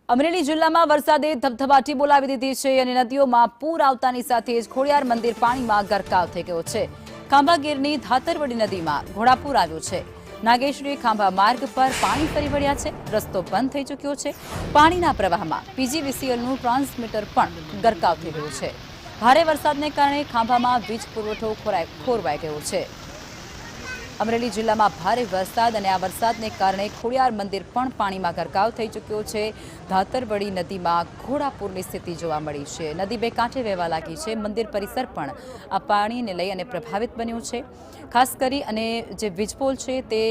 અમરેલી જિલ્લામાં વરસાદે ધબધબાટી બોલાવી દીધી છે અને નદીઓમાં પૂર આવતાની સાથે જ ખોડિયાર મંદિર પાણીમાં ગરકાવ થઈ ગયો છે। ખાંભાગીરની ધાતરવડી નદીમાં ઘોડાપૂર આવ્યું છે। નાગેશ્વરી ખાંભા માર્ગ પર પાણી ફરી વળ્યા છે। રસ્તો બંધ થઈ ચૂક્યો છે। પાણીના પ્રવાહમાં પીજીવીસીએલનું ટ્રાન્સમીટર પણ ગરકાવ થઈ ગયું છે। ભારે વરસાદને કારણે ખાંભામાં વીજ પુરવઠો ખોરવાઈ ગયો છે। અમરેલી જિલ્લામાં ભારે વરસાદ અને આ વરસાદને કારણે ખોડિયાર મંદિર પણ પાણીમાં ગરકાવ થઈ ચૂક્યો છે। ધાતરવડી નદીમાં ઘોડાપૂરની સ્થિતિ જોવા મળી છે। નદી બે કાંઠે વહેવા લાગી છે। મંદિર પરિસર પણ આ પાણીને લઈ અને પ્રભાવિત બન્યું છે। ખાસ કરી અને જે વીજપોલ છે તે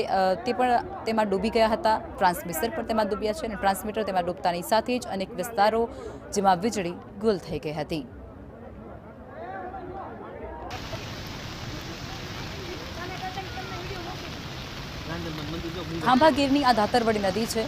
પણ તેમાં ડૂબી ગયા હતા। ટ્રાન્સમીટર પણ તેમાં ડૂબ્યા છે અને ટ્રાન્સમીટર તેમાં ડૂબતાની સાથે જ અનેક વિસ્તારો જેમાં વીજળી ગુલ થઈ ગઈ હતી। ખાંભાગીરની આ ધાતરવડી નદી છે,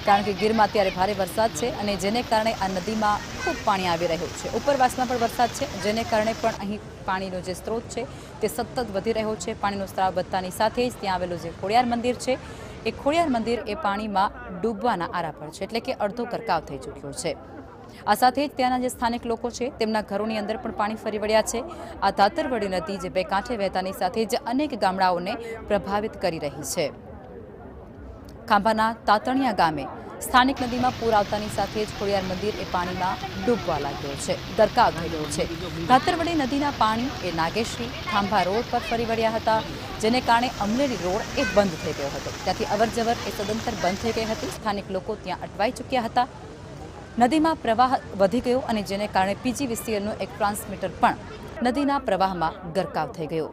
કારણ કે ગીરમાં અત્યારે ભારે વરસાદ છે અને જેને કારણે આ નદીમાં ખૂબ પાણી આવી રહ્યું છે। ઉપરવાસમાં પણ વરસાદ છે, જેને કારણે પણ અહીં પાણીનો જે સ્ત્રોત છે તે સતત વધી રહ્યો છે। પાણીનો સ્ત્રાવ વધતાની સાથે જ ત્યાં આવેલું જે ખોડિયાર મંદિર છે એ ખોડિયાર મંદિર એ પાણીમાં ડૂબવાના આરા પર છે, એટલે કે અડધો ગરકાવ થઈ ચૂક્યો છે। આ સાથે જ ત્યાંના જે સ્થાનિક લોકો છે તેમના ઘરોની અંદર પણ પાણી ફરી વળ્યા છે। આ ધાતરવડી નદી જે બે કાંઠે વહેતાની સાથે જ અનેક ગામડાઓને પ્રભાવિત કરી રહી છે। ખાંભાના તાતણિયા ગામે સ્થાનિક નદીમાં પૂર આવતાની સાથે જ ખોડિયાર મંદિર એ પાણીમાં ડૂબવા લાગ્યો છે, ગરકાવ થઈ ગયો છે। ધાતરવડી નદીના પાણી એ નાગેશ્વરી ખાંભા રોડ પર ફરી વળ્યા હતા, જેને કારણે અમરેલી રોડ એ બંધ થઈ ગયો હતો। ત્યાંથી અવરજવર એ સદંતર બંધ થઈ ગઈ હતી। સ્થાનિક લોકો ત્યાં અટવાઈ ચૂક્યા હતા। નદીમાં પ્રવાહ વધી ગયો અને જેને કારણે પીજીવીસીએલનું એક ટ્રાન્સમીટર પણ નદીના પ્રવાહમાં ગરકાવ થઈ ગયો।